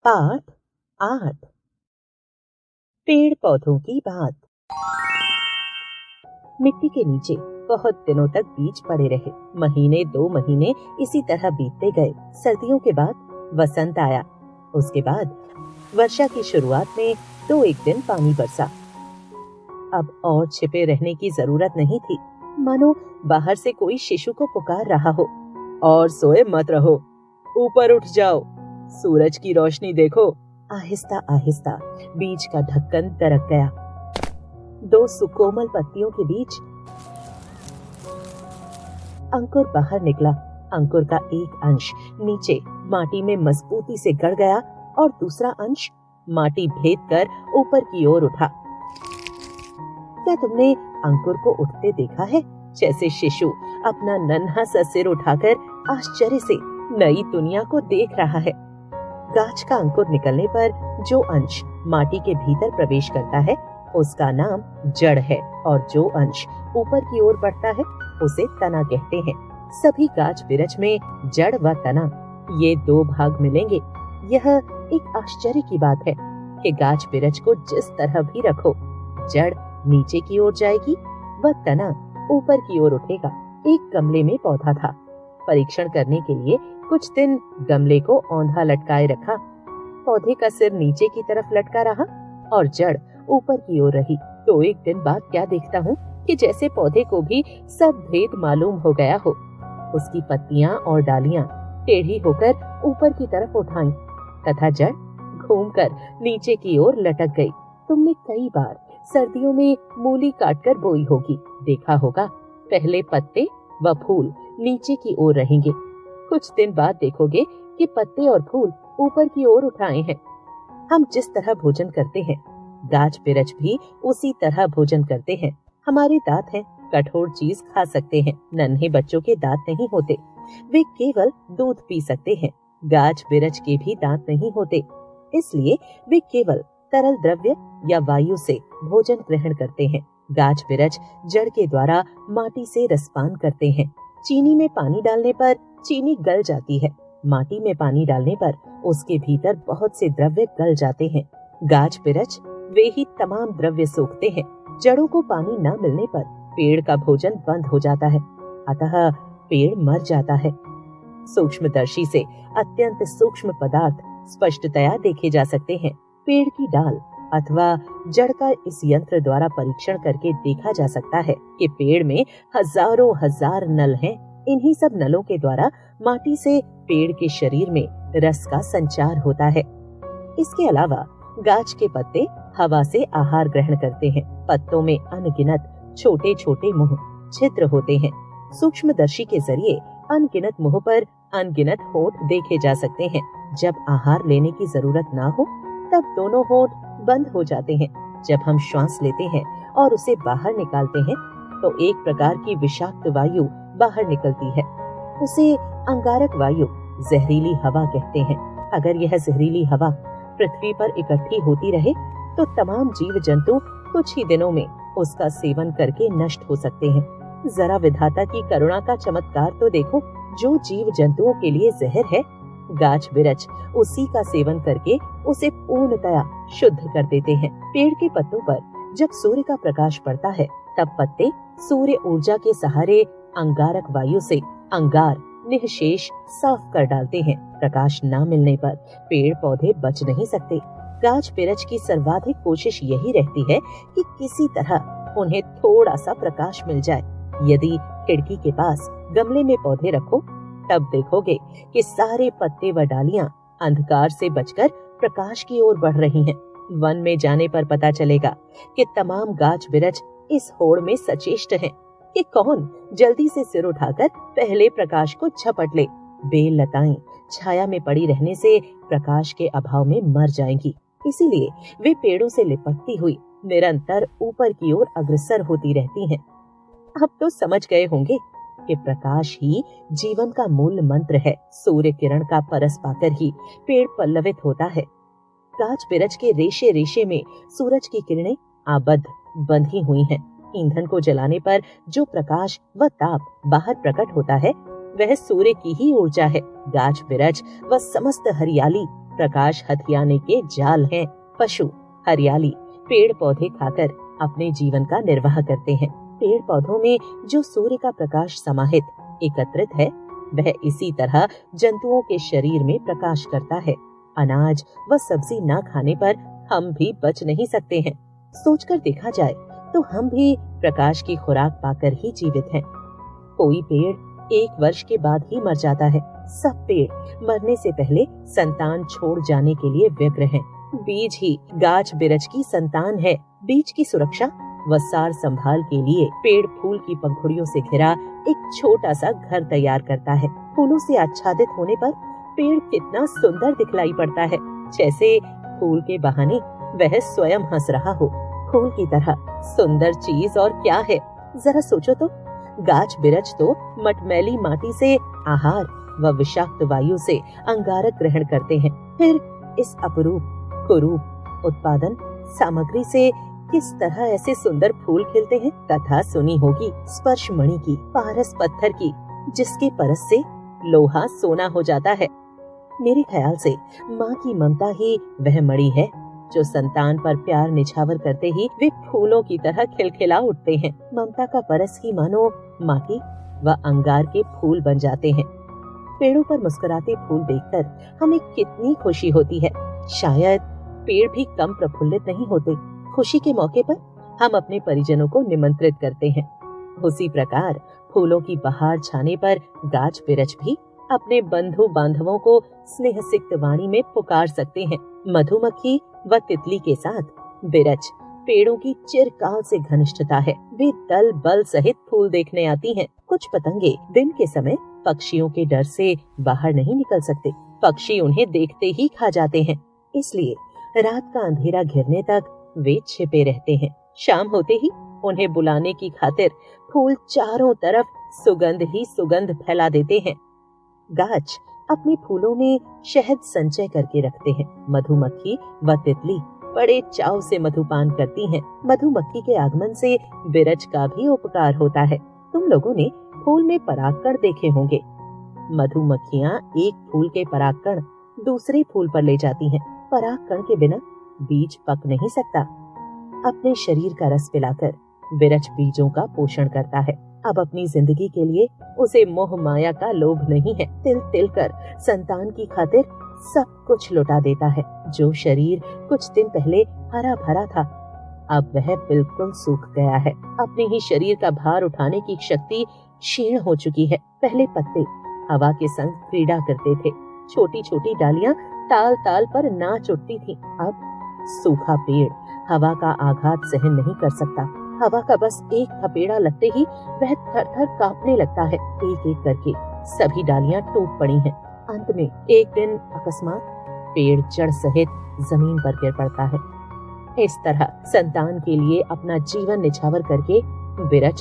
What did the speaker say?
पाठ 8 पेड़ पौधों की बात। मिट्टी के नीचे बहुत दिनों तक बीज पड़े रहे। महीने 2 महीने इसी तरह बीतते गए। सर्दियों के बाद वसंत आया। उसके बाद वर्षा की शुरुआत में 2-1 दिन पानी बरसा। अब और छिपे रहने की जरूरत नहीं थी। मानो बाहर से कोई शिशु को पुकार रहा हो। और सोए मत रहो, ऊपर उठ जाओ, सूरज की रोशनी देखो। आहिस्ता आहिस्ता बीज का ढक्कन दरक गया। 2 सुकोमल पत्तियों के बीच अंकुर बाहर निकला। अंकुर का एक अंश नीचे माटी में मजबूती से गड़ गया और दूसरा अंश माटी भेद कर ऊपर की ओर उठा। क्या तुमने अंकुर को उठते देखा है? जैसे शिशु अपना नन्हा सा सिर उठाकर आश्चर्य से नई दुनिया को देख रहा है। गाछ का अंकुर निकलने पर जो अंश माटी के भीतर प्रवेश करता है उसका नाम जड़ है, और जो अंश ऊपर की ओर बढ़ता है उसे तना कहते हैं। सभी गाछ बिरछ में जड़ व तना ये 2 भाग मिलेंगे। यह एक आश्चर्य की बात है कि गाछ बिरछ को जिस तरह भी रखो, जड़ नीचे की ओर जाएगी व तना ऊपर की ओर उठेगा। एक गमले में पौधा था। परीक्षण करने के लिए कुछ दिन गमले को औंधा लटकाए रखा। पौधे का सिर नीचे की तरफ लटका रहा और जड़ ऊपर की ओर रही। तो एक दिन बाद क्या देखता हूँ कि जैसे पौधे को भी सब भेद मालूम हो गया हो। उसकी पत्तियां और डालियां टेढ़ी होकर ऊपर की तरफ उठाई तथा जड़ घूमकर नीचे की ओर लटक गई। तुमने कई बार सर्दियों में मूली काटकर बोई होगी, देखा होगा। पहले पत्ते व फूल नीचे की ओर रहेंगे। कुछ दिन बाद देखोगे कि पत्ते और फूल ऊपर की ओर उठाए हैं। हम जिस तरह भोजन करते हैं, गाछ बिरछ भी उसी तरह भोजन करते हैं। हमारे दांत हैं, कठोर चीज खा सकते हैं। नन्हे बच्चों के दांत नहीं होते, वे केवल दूध पी सकते हैं। गाछ बिरछ के भी दांत नहीं होते, इसलिए वे केवल तरल द्रव्य या वायु से भोजन ग्रहण करते हैं। गाछ बिरछ जड़ के द्वारा माटी से रसपान करते हैं। चीनी में पानी डालने पर चीनी गल जाती है। माटी में पानी डालने पर उसके भीतर बहुत से द्रव्य गल जाते हैं। गाछ बिरछ वे ही तमाम द्रव्य सोखते हैं। जड़ों को पानी न मिलने पर पेड़ का भोजन बंद हो जाता है, अतः पेड़ मर जाता है। सूक्ष्मदर्शी से अत्यंत सूक्ष्म पदार्थ स्पष्टतया देखे जा सकते हैं। पेड़ की डाल अथवा जड़ का इस यंत्र द्वारा परीक्षण करके देखा जा सकता है कि पेड़ में हजारों हजार नल हैं। इन्हीं सब नलों के द्वारा माटी से पेड़ के शरीर में रस का संचार होता है। इसके अलावा गाछ के पत्ते हवा से आहार ग्रहण करते हैं। पत्तों में अनगिनत छोटे छोटे मुंह छिद्र होते हैं। सूक्ष्मदर्शी के जरिए अनगिनत मुंह पर अनगिनत होंठ देखे जा सकते हैं। जब आहार लेने की जरूरत ना हो तब दोनों होंठ बंद हो जाते हैं। जब हम श्वास लेते हैं और उसे बाहर निकालते हैं तो एक प्रकार की विषाक्त वायु बाहर निकलती है। उसे अंगारक वायु, जहरीली हवा कहते हैं। अगर यह जहरीली हवा पृथ्वी पर इकट्ठी होती रहे तो तमाम जीव जंतु कुछ ही दिनों में उसका सेवन करके नष्ट हो सकते हैं। जरा विधाता की करुणा का चमत्कार तो देखो। जो जीव जंतुओं के लिए जहर है, गाछ बिरछ उसी का सेवन करके उसे पूर्णतया शुद्ध कर देते हैं। पेड़ के पत्तों पर जब सूर्य का प्रकाश पड़ता है तब पत्ते सूर्य ऊर्जा के सहारे अंगारक वायु से अंगार निःशेष साफ कर डालते हैं। प्रकाश न मिलने पर पेड़ पौधे बच नहीं सकते। गाछ बिरछ की सर्वाधिक कोशिश यही रहती है कि किसी तरह उन्हें थोड़ा सा प्रकाश मिल जाए। यदि खिड़की के पास गमले में पौधे रखो तब देखोगे कि सारे पत्ते व डालियां अंधकार से बचकर प्रकाश की ओर बढ़ रही हैं। वन में जाने पर पता चलेगा कि तमाम गाछ बिरछ इस होड़ में सचेष्ट हैं कि कौन जल्दी से सिर उठाकर पहले प्रकाश को झपट ले। बेल लताएं छाया में पड़ी रहने से प्रकाश के अभाव में मर जाएंगी, इसीलिए वे पेड़ों से लिपटती हुई निरंतर ऊपर की ओर अग्रसर होती रहती हैं। अब तो समझ गए होंगे कि प्रकाश ही जीवन का मूल मंत्र है। सूर्य किरण का परस पाकर ही पेड़ पल्लवित होता है। गाछ बिरछ के रेशे रेशे में सूरज की किरणें आबद्ध बंधी हुई हैं। ईंधन को जलाने पर जो प्रकाश व ताप बाहर प्रकट होता है वह सूर्य की ही ऊर्जा है। गाछ बिरछ व समस्त हरियाली प्रकाश हथियाने के जाल हैं। पशु, हरियाली, पेड़ पौधे खाकर अपने जीवन का निर्वाह करते हैं। पेड़ पौधों में जो सूर्य का प्रकाश समाहित एकत्रित है, वह इसी तरह जंतुओं के शरीर में प्रकाश करता है। अनाज व सब्जी न खाने पर हम भी बच नहीं सकते हैं। सोचकर देखा जाए तो हम भी प्रकाश की खुराक पाकर ही जीवित हैं। कोई पेड़ 1 वर्ष के बाद ही मर जाता है। सब पेड़ मरने से पहले संतान छोड़ जाने के लिए व्यग्र हैं। बीज ही गाछ बिरछ की संतान है। बीज की सुरक्षा व सार संभाल के लिए पेड़ फूल की पंखुड़ियों से घिरा एक छोटा सा घर तैयार करता है। फूलों से आच्छादित होने पर पेड़ कितना सुंदर दिखलाई पड़ता है, जैसे फूल के बहाने वह स्वयं हंस रहा हो। फूल की तरह सुंदर चीज और क्या है, जरा सोचो तो। गाछ बिरछ तो मटमैली माटी से आहार व विषाक्त वायु से अंगारक ग्रहण करते हैं। फिर इस अपरूप कुरूप उत्पादन सामग्री से किस तरह ऐसे सुंदर फूल खिलते हैं। कथा सुनी होगी स्पर्श मणि की, पारस पत्थर की, जिसके परस से लोहा सोना हो जाता है। मेरे ख्याल से माँ की ममता ही वह मणि है जो संतान पर प्यार निछावर करते ही वे फूलों की तरह खिलखिला उठते हैं। ममता का परस ही मानो माटी व अंगार के फूल बन जाते हैं। पेड़ों पर मुस्कुराते फूल देखकर हमें कितनी खुशी होती है। शायद पेड़ भी कम प्रफुल्लित नहीं होते। खुशी के मौके पर हम अपने परिजनों को निमंत्रित करते हैं। उसी प्रकार फूलों की बहार छाने पर गाछ बिरछ भी अपने बंधु बांधवों को स्नेह सिक्त वाणी में पुकार सकते हैं। मधुमक्खी व तितली के साथ बिरछ पेड़ों की चिरकाल से घनिष्ठता है। वे दल बल सहित फूल देखने आती हैं। कुछ पतंगे दिन के समय पक्षियों के डर से बाहर नहीं निकल सकते। पक्षी उन्हें देखते ही खा जाते हैं, इसलिए रात का अंधेरा घिरने तक वे छिपे रहते हैं। शाम होते ही उन्हें बुलाने की खातिर फूल चारों तरफ सुगंध ही सुगंध फैला देते हैं। गाछ अपने फूलों में शहद संचय करके रखते हैं। मधुमक्खी व तितली बड़े चाव से मधुपान करती हैं। मधुमक्खी के आगमन से बिरछ का भी उपकार होता है। तुम लोगों ने फूल में परागकण देखे होंगे। मधुमक्खियाँ एक फूल के परागकण दूसरे फूल पर ले जाती हैं। परागकण के बिना बीज पक नहीं सकता। अपने शरीर का रस पिलाकर बिरछ बीजों का पोषण करता है। अब अपनी जिंदगी के लिए उसे मोह माया का लोभ नहीं है। तिल तिल कर संतान की खातिर सब कुछ लुटा देता है। जो शरीर कुछ दिन पहले हरा भरा था, अब वह बिल्कुल सूख गया है। अपने ही शरीर का भार उठाने की शक्ति क्षीण हो चुकी है। पहले पत्ते हवा के संग क्रीड़ा करते थे। छोटी छोटी डालियां ताल ताल पर नाच उठती थी। अब सूखा पेड़ हवा का आघात सहन नहीं कर सकता। हवा का बस एक थपेड़ा लगते ही वह थर थर कांपने लगता है। एक एक करके सभी डालियां टूट पड़ी हैं। अंत में एक दिन अकस्मात पेड़ जड़ सहित जमीन पर गिर पड़ता है। इस तरह संतान के लिए अपना जीवन निछावर करके बिरछ